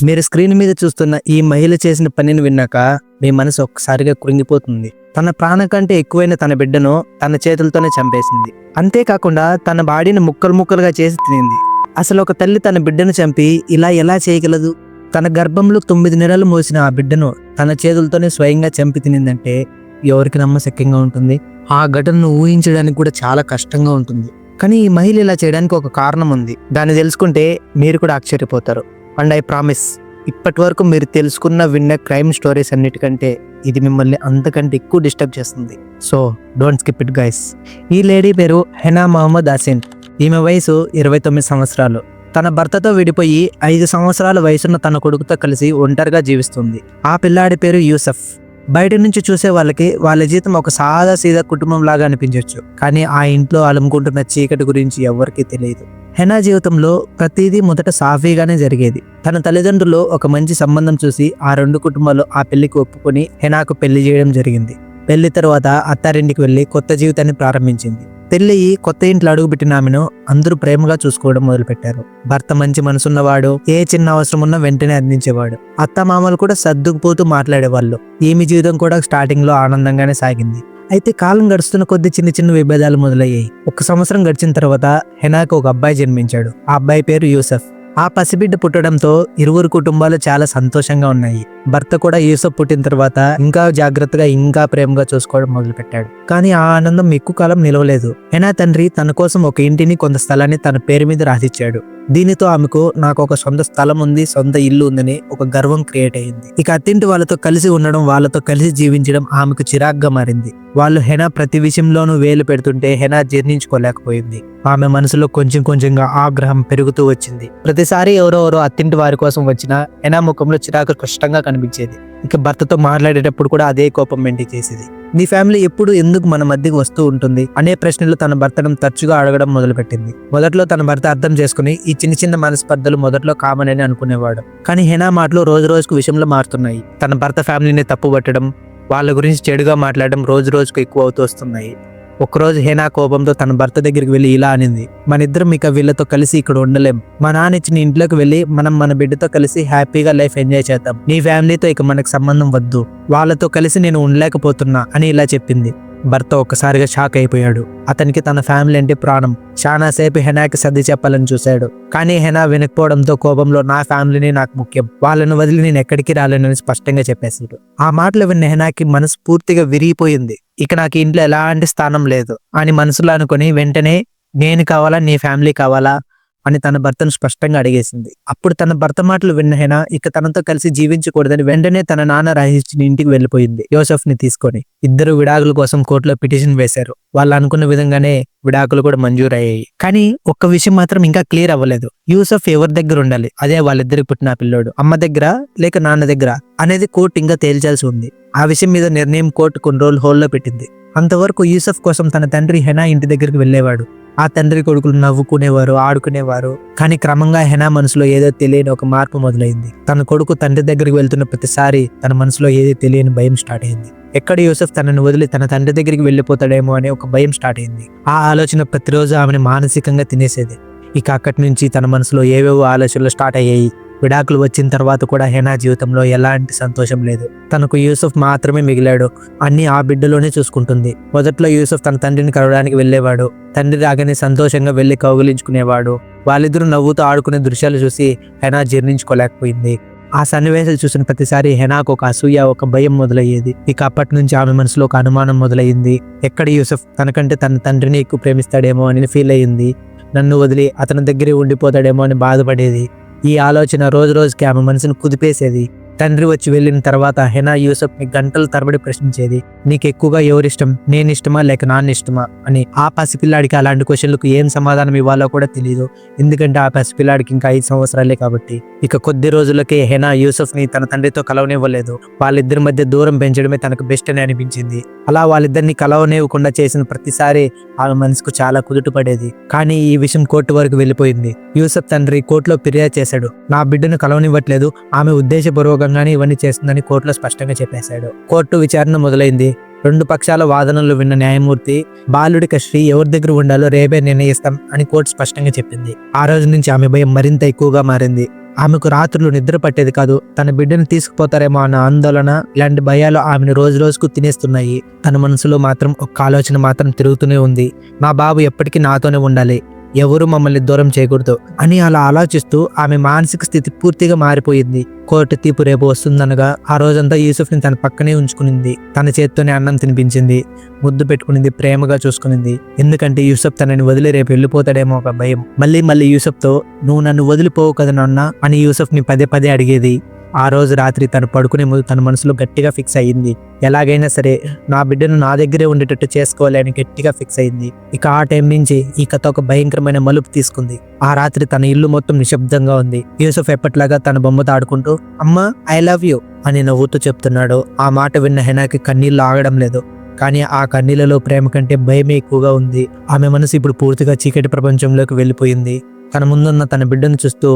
మీరు స్క్రీన్ మీద చూస్తున్న ఈ మహిళ చేసిన పనిని విన్నాక మీ మనసు ఒక్కసారిగా కృంగిపోతుంది. తన ప్రాణం కంటే ఎక్కువైన తన బిడ్డను తన చేతులతోనే చంపేసింది. అంతేకాకుండా తన బాడీని ముక్కలు ముక్కలుగా చేసి తినింది. అసలు ఒక తల్లి తన బిడ్డను చంపి ఇలా ఎలా చేయగలదు? తన గర్భంలో 9 నెలలు మోసిన ఆ బిడ్డను తన చేతులతోనే స్వయంగా చంపి తినిందంటే ఎవరికి నమ్మశక్యంగా ఉంటుంది? ఆ ఘటనను ఊహించడానికి కూడా చాలా కష్టంగా ఉంటుంది. కానీ ఈ మహిళ ఇలా చేయడానికి ఒక కారణం ఉంది. దాన్ని తెలుసుకుంటే మీరు కూడా ఆశ్చర్యపోతారు. అండ్ ఐ ప్రామిస్, ఇప్పటి వరకు మీరు తెలుసుకున్న విన్న క్రైమ్ స్టోరీస్ అన్నిటికంటే ఇది మిమ్మల్ని అంతకంటే ఎక్కువ డిస్టర్బ్ చేస్తుంది. So don't skip it guys. ఈ లేడీ పేరు హెనా మహమ్మద్ హసీన్. ఈమె వయసు 29 సంవత్సరాలు. తన భర్తతో విడిపోయి 5 సంవత్సరాల వయసున్న తన కొడుకుతో కలిసి ఒంటరిగా జీవిస్తుంది. ఆ పిల్లాడి పేరు యూసఫ్. బయట నుంచి చూసే వాళ్ళకి వాళ్ళ జీవితం ఒక సాదా సీదా కుటుంబం లాగా అనిపించవచ్చు. కానీ ఆ ఇంట్లో అలుముకుంటున్న చీకటి గురించి ఎవరికీ తెలియదు. హెనా జీవితంలో ప్రతిదీ మొదట సాఫీగానే జరిగేది. తన తల్లిదండ్రులు ఒక మంచి సంబంధం చూసి ఆ 2 కుటుంబాలు ఆ పెళ్లికి ఒప్పుకొని హెనాకు పెళ్లి చేయడం జరిగింది. పెళ్లి తర్వాత అత్తారింటికి వెళ్లి కొత్త జీవితాన్ని ప్రారంభించింది. పెళ్లి కొత్త ఇంట్లో అడుగుపెట్టిన ఆమెను అందరూ ప్రేమగా చూసుకోవడం మొదలుపెట్టారు. భర్త మంచి మనసున్నవాడు, ఏ చిన్న అవసరం ఉన్నా వెంటనే అందించేవాడు. అత్తమామలు కూడా సర్దుకుపోతూ మాట్లాడేవాళ్ళు. ఈమె జీవితం కూడా స్టార్టింగ్ లో ఆనందంగానే సాగింది. అయితే కాలం గడుస్తున్న కొద్ది చిన్న చిన్న విభేదాలు మొదలయ్యాయి. 1 సంవత్సరం గడిచిన తర్వాత హెనాకు ఒక అబ్బాయి జన్మించాడు. ఆ అబ్బాయి పేరు యూసఫ్. ఆ పసిబిడ్డ పుట్టడంతో ఇరువురు కుటుంబాలు చాలా సంతోషంగా ఉన్నాయి. భర్త కూడా యూసఫ్ పుట్టిన తర్వాత ఇంకా జాగ్రత్తగా ఇంకా ప్రేమగా చూసుకోవడం మొదలుపెట్టాడు. కానీ ఆ ఆనందం ఎక్కువ కాలం నిలవలేదు. హెనా తండ్రి తన కోసం ఒక ఇంటిని, కొంత స్థలాన్ని తన పేరు మీద రాసిచ్చాడు. దీనితో ఆమెకు నాకు ఒక సొంత స్థలం ఉంది, సొంత ఇల్లు ఉందని ఒక గర్వం క్రియేట్ అయ్యింది. ఇక అత్తింటి వాళ్ళతో కలిసి ఉండడం, వాళ్ళతో కలిసి జీవించడం ఆమెకు చిరాగ్గా మారింది. వాళ్ళు హెనా ప్రతి విషయంలోనూ వేలు పెడుతుంటే హెనా జీర్ణించుకోలేకపోయింది. ఆమె మనసులో కొంచెం కొంచెంగా ఆగ్రహం పెరుగుతూ వచ్చింది. ప్రతిసారి ఎవరెవరో అత్తింటి వారి కోసం వచ్చినా హెనా ముఖంలో చిరాకు కష్టంగా కనిపించేది. ఇక భర్తతో మాట్లాడేటప్పుడు కూడా అదే కోపం మెంటి చేసేది. నీ ఫ్యామిలీ ఎప్పుడు ఎందుకు మన మధ్యకి వస్తూ ఉంటుంది అనే ప్రశ్నలు తన భర్తను తరచుగా అడగడం మొదలుపెట్టింది. మొదట్లో తన భర్త అర్థం చేసుకుని ఈ చిన్న చిన్న మనస్పర్ధలు మొదట్లో కామన్ అని అనుకునేవాడు. కానీ హెనా మాటలు రోజు రోజుకు విషయంలో మారుతున్నాయి. తన భర్త ఫ్యామిలీని తప్పుపట్టడం, వాళ్ళ గురించి చెడుగా మాట్లాడడం రోజు రోజుకు ఎక్కువ అవుతూ వస్తున్నాయి. ఒకరోజు హెనా కోపంతో తన భర్త దగ్గరికి వెళ్ళి ఇలా అనింది: మన ఇద్దరం ఇక వీళ్ళతో కలిసి ఇక్కడ ఉండలేం. మా నాన్న ఇచ్చిన ఇంట్లోకి వెళ్ళి మనం మన బిడ్డతో కలిసి హ్యాపీగా లైఫ్ ఎంజాయ్ చేద్దాం. నీ ఫ్యామిలీతో ఇక మనకు సంబంధం వద్దు. వాళ్ళతో కలిసి నేను ఉండలేకపోతున్నా అని ఇలా చెప్పింది. భర్త ఒక్కసారిగా షాక్ అయిపోయాడు. అతనికి తన ఫ్యామిలీ అంటే ప్రాణం. చాలాసేపు హెనాకి సర్ది చెప్పాలని చూశాడు. కానీ హెనా వినకపోవడంతో కోపంలో నా ఫ్యామిలీని నాకు ముఖ్యం, వాళ్ళను వదిలి నేను ఎక్కడికి రాలేనని స్పష్టంగా చెప్పేశాడు. ఆ మాటలు విన్న హెనాకి మనసు పూర్తిగా విరిగిపోయింది. ఇక నాకు ఇంట్లో ఎలాంటి స్థానం లేదు అని మనసులో అనుకుని వెంటనే నేను కావాలా, నీ ఫ్యామిలీ కావాలా అని తన భర్తను స్పష్టంగా అడిగేసింది. అప్పుడు తన భర్త మాటలు విన్న హెనా ఇక తనతో కలిసి జీవించకూడదని వెంటనే తన నాన్న రాసిచ్చిన ఇంటికి వెళ్ళిపోయింది యూసఫ్ ని తీసుకొని. ఇద్దరు విడాకుల కోసం కోర్టులో పిటిషన్ వేశారు. వాళ్ళు అనుకున్న విధంగానే విడాకులు కూడా మంజూరయ్యాయి. కానీ ఒక్క విషయం మాత్రం ఇంకా క్లియర్ అవ్వలేదు. యూసఫ్ ఎవరి దగ్గర ఉండాలి, అదే వాళ్ళిద్దరికి పుట్టిన పిల్లోడు అమ్మ దగ్గర లేక నాన్న దగ్గర అనేది కోర్టు ఇంకా తేల్చాల్సి ఉంది. ఆ విషయం మీద నిర్ణయం కోర్టు కొన్ని రోజులు హోల్డ్లో పెట్టింది. అంతవరకు యూసఫ్ కోసం తన తండ్రి హెనా ఇంటి దగ్గరికి వెళ్ళేవాడు. ఆ తండ్రి కొడుకులు నవ్వుకునేవారు, ఆడుకునేవారు. కానీ క్రమంగా హెనా మనసులో ఏదో తెలియని ఒక మార్పు మొదలైంది. తన కొడుకు తండ్రి దగ్గరికి వెళ్తున్న ప్రతిసారి తన మనసులో ఏదో తెలియని భయం స్టార్ట్ అయింది. ఎక్కడ యూసఫ్ తనను వదిలి తన తండ్రి దగ్గరికి వెళ్ళిపోతాడేమో అనే ఒక భయం స్టార్ట్ అయింది. ఆ ఆలోచన ప్రతిరోజు ఆమెను మానసికంగా తినేసేది. ఇక అక్కడి నుంచి తన మనసులో ఏవేవో ఆలోచనలు స్టార్ట్ అయ్యాయి. విడాకులు వచ్చిన తర్వాత కూడా హెనా జీవితంలో ఎలాంటి సంతోషం లేదు. తనకు యూసఫ్ మాత్రమే మిగిలాడు. అన్ని ఆ బిడ్డలోనే చూసుకుంటుంది. మొదట్లో యూసఫ్ తన తండ్రిని కలవడానికి వెళ్ళేవాడు. తండ్రి రాగానే సంతోషంగా వెళ్లి కౌగిలించుకునేవాడు. వాళ్ళిద్దరూ నవ్వుతూ ఆడుకునే దృశ్యాలు చూసి హెనా జీర్ణించుకోలేకపోయింది. ఆ సన్నివేశాలు చూసిన ప్రతిసారి హెనాకు ఒక అసూయ, ఒక భయం మొదలయ్యేది. ఇక అప్పటి నుంచి ఆమె మనసులో ఒక అనుమానం మొదలయ్యింది. ఎక్కడ యూసఫ్ తనకంటే తన తండ్రిని ఎక్కువ ప్రేమిస్తాడేమో అని ఫీల్ అయ్యింది. నన్ను వదిలి అతని దగ్గరే ఉండిపోతాడేమో అని బాధపడేది. ఈ ఆలోచన రోజు రోజుకి ఆమె మనసును కుదిపేసేది. తండ్రి వచ్చి వెళ్ళిన తర్వాత హెనా యూసఫ్ని గంటల తరబడి ప్రశ్నించేది. నీకు ఎక్కువగా ఎవరిష్టం, నేను ఇష్టమా లేక నాన్న ఇష్టమా అని. ఆ పసిపిల్లాడికి అలాంటి క్వశ్చన్లకు ఏం సమాధానం ఇవ్వాలో కూడా తెలియదు. ఎందుకంటే ఆ పసిపిల్లాడికి ఇంకా 5 సంవత్సరాలే కాబట్టి. ఇక కొద్ది రోజులకే హెనా యూసఫ్ని తన తండ్రితో కలవనివ్వలేదు. వాళ్ళిద్దరి మధ్య దూరం పెంచడమే తనకు బెస్ట్ అని అనిపించింది. అలా వాళ్ళిద్దరిని కలవనివ్వకుండా చేసిన ప్రతిసారి ఆమె మనసుకు చాలా కుదుట పడేది. కానీ ఈ విషయం కోర్టు వరకు వెళ్ళిపోయింది. యూసఫ్ తండ్రి కోర్టులో ఫిర్యాదు చేశాడు. నా బిడ్డను కలవనివ్వట్లేదు, ఆమె ఉద్దేశపూర్వకంగానే ఇవన్నీ చేస్తుందని కోర్టులో స్పష్టంగా చెప్పేశాడు. కోర్టు విచారణ మొదలైంది. 2 పక్షాల వాదనలు విన్న న్యాయమూర్తి బాలుడి కస్టడీ ఎవరి దగ్గర ఉండాలో రేపే నిర్ణయిస్తాం అని కోర్టు స్పష్టంగా చెప్పింది. ఆ రోజు నుంచి ఆమె భయం మరింత ఎక్కువగా మారింది. ఆమెకు రాత్రులు నిద్ర పట్టేది కాదు. తన బిడ్డను తీసుకుపోతారేమో అన్న ఆందోళన, ఇలాంటి భయాలు ఆమెను రోజు రోజుకు తినేస్తున్నాయి. తన మనసులో మాత్రం ఒక ఆలోచన మాత్రం తిరుగుతూనే ఉంది. మా బాబు ఎప్పటికీ నాతోనే ఉండాలి, ఎవరు మమ్మల్ని దూరం చేయకూడదు అని అలా ఆలోచిస్తూ ఆమె మానసిక స్థితి పూర్తిగా మారిపోయింది. కోర్టు తీర్పు రేపు వస్తుందనగా ఆ రోజంతా యూసుఫ్ని తన పక్కనే ఉంచుకునింది. తన చేత్తోనే అన్నం తినిపించింది, ముద్దు పెట్టుకునింది, ప్రేమగా చూసుకునింది. ఎందుకంటే యూసుఫ్ తనని వదిలి రేపు వెళ్ళిపోతాడేమో ఒక భయం. మళ్ళీ యూసుఫ్తో నువ్వు నన్ను వదిలిపోవు కదా నాన్న అని యూసుఫ్ని పదే పదే అడిగేది. ఆ రోజు రాత్రి తను పడుకునే ముందు తన మనసులో గట్టిగా ఫిక్స్ అయ్యింది. ఎలాగైనా సరే నా బిడ్డను నా దగ్గరే ఉండేటట్టు చేసుకోవాలి అని గట్టిగా ఫిక్స్ అయింది. ఇక ఆ టైం నుంచి ఈ కథ ఒక భయంకరమైన మలుపు తీసుకుంది. ఆ రాత్రి తన ఇల్లు మొత్తం నిశ్శబ్దంగా ఉంది. యూసుఫ్ ఎప్పట్లాగా తన బొమ్మతో ఆడుకుంటూ అమ్మా ఐ లవ్ యూ అని నవ్వుతూ చెప్తున్నాడు. ఆ మాట విన్న హెనాకి కన్నీళ్లు ఆగడం లేదు. కానీ ఆ కన్నీళ్లలో ప్రేమ కంటే భయమే ఎక్కువగా ఉంది. ఆమె మనసు ఇప్పుడు పూర్తిగా చీకటి ప్రపంచంలోకి వెళ్ళిపోయింది. తన ముందున్న తన బిడ్డను చూస్తూ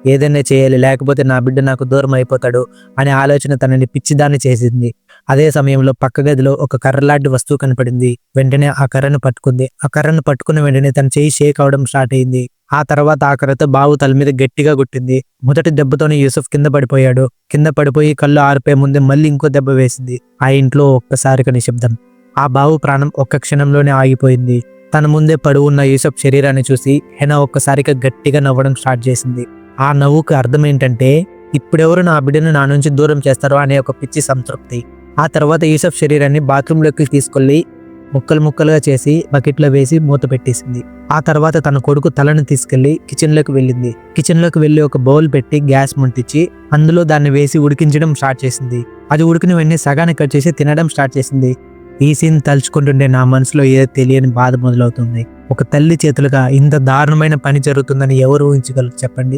ఏదైనా చేయాలి, లేకపోతే నా బిడ్డ నాకు దూరం అయిపోతాడు అనే ఆలోచన తనని పిచ్చిదాన్ని చేసింది. అదే సమయంలో పక్క గదిలో ఒక కర్రలాంటి వస్తువు కనపడింది. వెంటనే ఆ కర్రను పట్టుకుంది. ఆ కర్రను పట్టుకున్న వెంటనే తన చేయి షేక్ అవడం స్టార్ట్ అయింది. ఆ తర్వాత ఆ కర్రతో బాబు తల మీద గట్టిగా కొట్టింది. మొదటి దెబ్బతోనే యూసుఫ్ కింద పడిపోయాడు. కింద పడిపోయి కళ్ళు ఆరిపోయే ముందే మళ్ళీ ఇంకో దెబ్బ వేసింది. ఆ ఇంట్లో ఒక్కసారిగా నిశ్శబ్దం. ఆ బాబు ప్రాణం ఒక్క క్షణంలోనే ఆగిపోయింది. తన ముందే పడి ఉన్న యూసుఫ్ శరీరాన్ని చూసి హెనా ఒక్కసారిగా గట్టిగా నవ్వడం స్టార్ట్ చేసింది. ఆ నవ్వుకు అర్థం ఏంటంటే ఇప్పుడెవరు నా బిడ్డను నా నుంచి దూరం చేస్తారో అనే ఒక పిచ్చి సంతృప్తి. ఆ తర్వాత యూసుఫ్ శరీరాన్ని బాత్రూంలోకి తీసుకెళ్లి ముక్కలు ముక్కలుగా చేసి బకెట్లో వేసి మూత పెట్టేసింది. ఆ తర్వాత తన కొడుకు తలను తీసుకెళ్లి కిచెన్లోకి వెళ్ళింది. కిచెన్లోకి వెళ్ళి ఒక బౌల్ పెట్టి గ్యాస్ ముట్టించి అందులో దాన్ని వేసి ఉడికించడం స్టార్ట్ చేసింది. అది ఉడికిన వెంటనే సగాన్ని కట్ చేసి తినడం స్టార్ట్ చేసింది. ఈ సీన్ తలుచుకుంటుంటే నా మనసులో ఏదో తెలియని బాధ మొదలవుతుంది. ఒక తల్లి చేతులుగా ఇంత దారుణమైన పని జరుగుతుందని ఎవరు ఊహించగలరు చెప్పండి.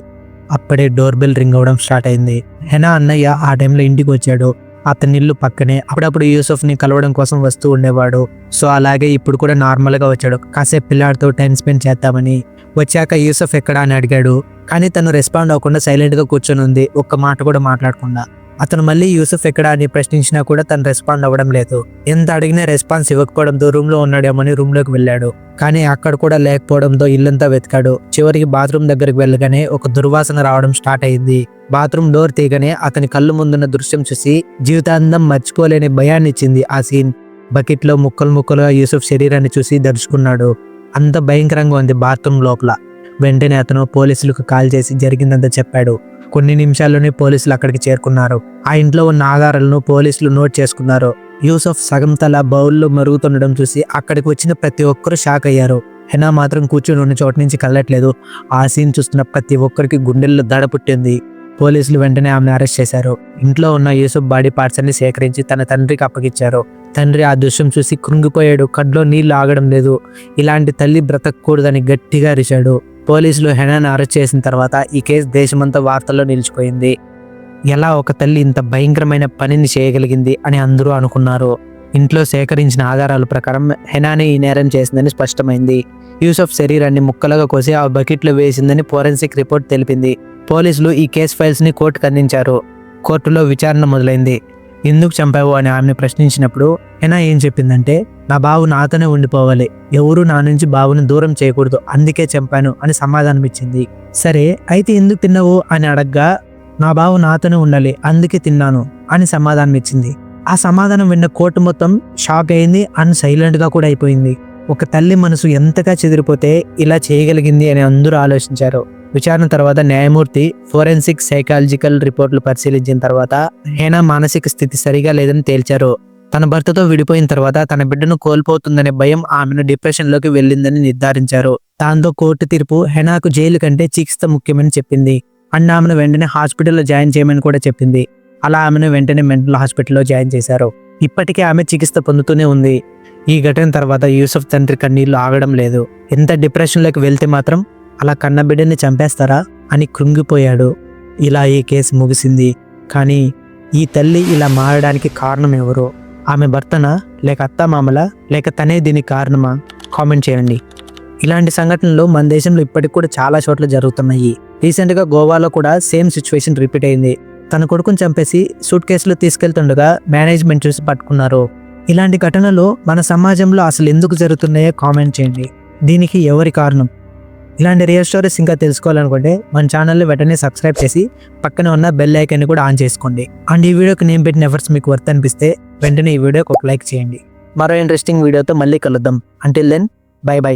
అప్పుడే డోర్ బెల్ రింగ్ అవడం స్టార్ట్ అయింది. హెనా అన్నయ్య ఆ టైంలో ఇంటికి వచ్చాడు. అతని ఇల్లు పక్కనే. అప్పుడప్పుడు యూసుఫ్ని కలవడం కోసం వస్తూ ఉండేవాడు. సో అలాగే ఇప్పుడు కూడా నార్మల్గా వచ్చాడు. కాసేపు పిల్లాడితో టైం స్పెండ్ చేద్దామని. వచ్చాక యూసుఫ్ ఎక్కడా అని అడిగాడు. కానీ తను రెస్పాండ్ అవ్వకుండా సైలెంట్గా కూర్చొని ఉంది, ఒక్క మాట కూడా మాట్లాడకుండా. అతను మళ్ళీ యూసుఫ్ ఎక్కడా అని ప్రశ్నించినా కూడా తను రెస్పాండ్ అవ్వడం లేదు. ఎంత అడిగినా రెస్పాన్స్ ఇవ్వకపోవడంతో రూమ్లో ఉన్నాడేమని రూమ్లోకి వెళ్ళాడు. కానీ అక్కడ కూడా లేకపోవడంతో ఇల్లంతా వెతికాడు. చివరికి బాత్రూమ్ దగ్గరికి వెళ్ళగానే ఒక దుర్వాసన రావడం స్టార్ట్ అయింది. బాత్రూమ్ డోర్ తీయగానే అతని కళ్ళు ముందున్న దృశ్యం చూసి జీవితాంతం మర్చిపోలేని భయాన్ని ఇచ్చింది ఆ సీన్. బకెట్లో ముక్కలు ముక్కలుగా యూసుఫ్ శరీరాన్ని చూసి దర్చుకున్నాడు. అంత భయంకరంగా ఉంది బాత్రూమ్ లోపల. వెంటనే అతను పోలీసులకు కాల్ చేసి జరిగిందంతా చెప్పాడు. కొన్ని నిమిషాల్లోనే పోలీసులు అక్కడికి చేరుకున్నారు. ఆ ఇంట్లో ఉన్న ఆధారాలను పోలీసులు నోట్ చేసుకున్నారు. యూసుఫ్ సగం తల బౌల్లో మరుగుతుండడం చూసి అక్కడికి వచ్చిన ప్రతి ఒక్కరూ షాక్ అయ్యారు. హెనా మాత్రం కూర్చొని ఉన్న చోటు నుంచి కదలట్లేదు. ఆ సీన్ చూస్తున్న ప్రతి ఒక్కరికి గుండెల్లో దడ పుట్టింది. పోలీసులు వెంటనే ఆమెను అరెస్ట్ చేశారు. ఇంట్లో ఉన్న యూసుఫ్ బాడీ పార్ట్స్ అన్ని సేకరించి తన తండ్రికి అప్పగించారు. తండ్రి ఆ దృశ్యం చూసి కృంగిపోయాడు. కడ్లో నీళ్లు ఆగడం లేదు. ఇలాంటి తల్లి బ్రతకూడదని గట్టిగా అరిచాడు. పోలీసులు హెనాను అరెస్ట్ చేసిన తర్వాత ఈ కేసు దేశమంతా వార్తల్లో నిలిచిపోయింది. ఎలా ఒక తల్లి ఇంత భయంకరమైన పనిని చేయగలిగింది అని అందరూ అనుకున్నారు. ఇంట్లో సేకరించిన ఆధారాల ప్రకారం హెనానే ఈ నేరం చేసిందని స్పష్టమైంది. యూసుఫ్ శరీరాన్ని ముక్కలుగా కోసి ఆ బకెట్లో వేసిందని ఫోరెన్సిక్ రిపోర్ట్ తెలిపింది. పోలీసులు ఈ కేసు ఫైల్స్ని కోర్టుకు అందించారు. కోర్టులో విచారణ మొదలైంది. ఎందుకు చంపావు అని ఆమెను ప్రశ్నించినప్పుడు హెనా ఏం చెప్పిందంటే నా బాబు నాతోనే ఉండిపోవాలి, ఎవరు నా నుంచి బాబుని దూరం చేయకూడదు, అందుకే చంపాను అని సమాధానం ఇచ్చింది. సరే అయితే ఎందుకు తిన్నావు అని అడగ్గా నా బాబు నాతోనే ఉండాలి అందుకే తిన్నాను అని సమాధానం ఇచ్చింది. ఆ సమాధానం విన్న కోర్టు మొత్తం షాక్ అయింది అండ్ సైలెంట్గా కూడా అయిపోయింది. ఒక తల్లి మనసు ఎంతగా చెదిరిపోతే ఇలా చేయగలిగింది అని అందరూ ఆలోచించారు. విచారణ తర్వాత న్యాయమూర్తి ఫోరెన్సిక్ సైకాలజికల్ రిపోర్ట్లు పరిశీలించిన తర్వాత హెనా మానసిక స్థితి సరిగా లేదని తేల్చారు. తన భర్తతో విడిపోయిన తర్వాత తన బిడ్డను కోల్పోతుందనే భయం ఆమెను డిప్రెషన్లోకి వెళ్ళిందని నిర్ధారించారు. దాంతో కోర్టు తీర్పు హెనాకు జైలు కంటే చికిత్స ముఖ్యమని చెప్పింది. అండ్ ఆమెను వెంటనే హాస్పిటల్లో జాయిన్ చేయమని కూడా చెప్పింది. అలా ఆమెను వెంటనే మెంటల్ హాస్పిటల్లో జాయిన్ చేశారు. ఇప్పటికే ఆమె చికిత్స పొందుతూనే ఉంది. ఈ ఘటన తర్వాత యూసుఫ్ తండ్రి కన్నీళ్లు ఆగడం లేదు. ఎంత డిప్రెషన్లోకి వెళ్తే మాత్రం అలా కన్న బిడ్డని చంపేస్తారా అని కృంగిపోయాడు. ఇలా ఈ కేసు ముగిసింది. కానీ ఈ తల్లి ఇలా మారడానికి కారణం ఎవరు? ఆమె భర్తనా, లేక అత్తామామలా, లేక తనే దీనికి కారణమా? కామెంట్ చేయండి. ఇలాంటి సంఘటనలు మన దేశంలో ఇప్పటికి కూడా చాలా చోట్ల జరుగుతున్నాయి. రీసెంట్గా గోవాలో కూడా సేమ్ సిచ్యువేషన్ రిపీట్ అయింది. తన కొడుకుని చంపేసి సూట్ కేసులో తీసుకెళ్తుండగా మేనేజ్మెంట్ చూసి పట్టుకున్నారు. ఇలాంటి ఘటనలు మన సమాజంలో అసలు ఎందుకు జరుగుతున్నాయో కామెంట్ చేయండి. దీనికి ఎవరి కారణం? ఇలాంటి రియల్ స్టోరీస్ ఇంకా తెలుసుకోవాలనుకుంటే మన ఛానల్ని వెంటనే సబ్స్క్రైబ్ చేసి పక్కన ఉన్న బెల్ ఐకాన్ని కూడా ఆన్ చేసుకోండి. అండ్ ఈ వీడియోకి నేను పెట్టిన ఎఫర్ట్స్ మీకు వర్త్ అనిపిస్తే వెంటనే ఈ వీడియోకి ఒక లైక్ చేయండి. మరో ఇంట్రెస్టింగ్ వీడియోతో మళ్ళీ కలుద్దాం. Until then, bye by.